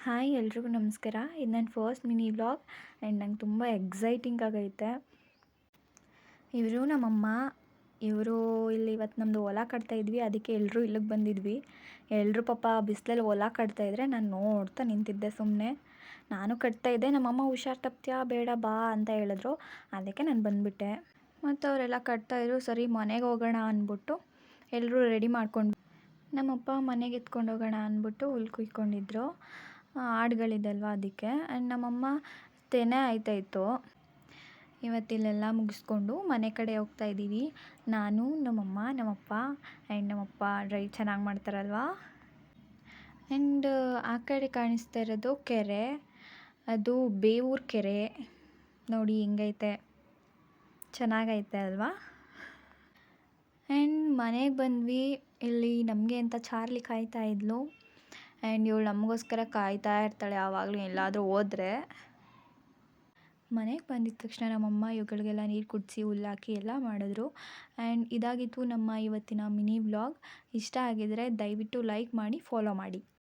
Hi ಎಲ್ರಿಗೂ ನಮಸ್ಕಾರ. ಇದು ನನ್ನ ಫಸ್ಟ್ ಮಿನಿ ವ್ಲಾಗ್ ಆ್ಯಂಡ್ ನಂಗೆ ತುಂಬ ಎಕ್ಸೈಟಿಂಗ್ ಆಗೈತೆ. ಇವರು ನಮ್ಮಮ್ಮ. ಇವರು ಇಲ್ಲಿ ಇವತ್ತು ನಮ್ಮದು ಹೊಲ ಕಟ್ತಾಯಿದ್ವಿ, ಅದಕ್ಕೆ ಎಲ್ಲರೂ ಇಲ್ಲಿಗೆ ಬಂದಿದ್ವಿ. ಎಲ್ಲರೂ ಪಾಪ ಬಿಸಿಲಲ್ಲಿ ಹೊಲ ಕಟ್ತಾಯಿದ್ರೆ ನಾನು ನೋಡ್ತಾ ನಿಂತಿದ್ದೆ ಸುಮ್ಮನೆ. ನಾನು ಕಟ್ತಾಯಿದ್ದೆ, ನಮ್ಮಮ್ಮ ಹುಷಾರು ತಪ್ತೀಯಾ ಬೇಡ ಬಾ ಅಂತ ಹೇಳಿದ್ರು, ಅದಕ್ಕೆ ನಾನು ಬಂದುಬಿಟ್ಟೆ. ಮತ್ತು ಅವರೆಲ್ಲ ಕಟ್ತಾಯಿದ್ರು. ಸರಿ ಮನೆಗೆ ಹೋಗೋಣ ಅಂದ್ಬಿಟ್ಟು ಎಲ್ಲರೂ ರೆಡಿ ಮಾಡ್ಕೊಂಡು ನಮ್ಮಪ್ಪ ಮನೆಗೆ ಎತ್ಕೊಂಡು ಹೋಗೋಣ ಅಂದ್ಬಿಟ್ಟು ಹುಲ್ಲು ಕುಯ್ಕೊಂಡಿದ್ರು. ಆಡುಗಳಿದ್ದಲ್ವ ಅದಕ್ಕೆ. ಆ್ಯಂಡ್ ನಮ್ಮಮ್ಮ ತೆನೆ ಆಯ್ತಾಯಿತ್ತು. ಇವತ್ತಿಲ್ಲೆಲ್ಲ ಮುಗಿಸ್ಕೊಂಡು ಮನೆ ಕಡೆ ಹೋಗ್ತಾಯಿದ್ದೀವಿ. ನಾನು ನಮ್ಮಮ್ಮ ನಮ್ಮಪ್ಪ ಆ್ಯಂಡ್ ನಮ್ಮಪ್ಪ ಡ್ರೈ ಚೆನ್ನಾಗಿ ಮಾಡ್ತಾರಲ್ವ. ಆ್ಯಂಡ್ ಆ ಕಡೆ ಕಾಣಿಸ್ತಾ ಇರೋದು ಕೆರೆ, ಅದು ಬೇವೂರು ಕೆರೆ. ನೋಡಿ ಹೆಂಗೈತೆ, ಚೆನ್ನಾಗೈತೆ ಅಲ್ವಾ. ಆ್ಯಂಡ್ ಮನೆಗೆ ಬಂದ್ವಿ. ಇಲ್ಲಿ ನಮಗೆ ಅಂತ ಚಾರ್ಲಿ ಕಾಯ್ತಾ ಇದ್ಲು. ಆ್ಯಂಡ್ ಇವಳು ನಮಗೋಸ್ಕರ ಕಾಯ್ತಾ ಇರ್ತಾಳೆ ಯಾವಾಗಲೂ ಎಲ್ಲಾದರೂ ಹೋದರೆ. ಮನೆಗೆ ಬಂದಿದ್ದ ತಕ್ಷಣ ನಮ್ಮಮ್ಮ ಇವುಗಳಿಗೆಲ್ಲ ನೀರು ಕುಡಿಸಿ ಹುಲ್ಲಾಕಿ ಎಲ್ಲ ಮಾಡಿದ್ರು. ಆ್ಯಂಡ್ ಇದಾಗಿತ್ತು ನಮ್ಮ ಇವತ್ತಿನ ಮಿನಿ ವ್ಲಾಗ್. ಇಷ್ಟ ಆಗಿದರೆ ದಯವಿಟ್ಟು ಲೈಕ್ ಮಾಡಿ, ಫಾಲೋ ಮಾಡಿ.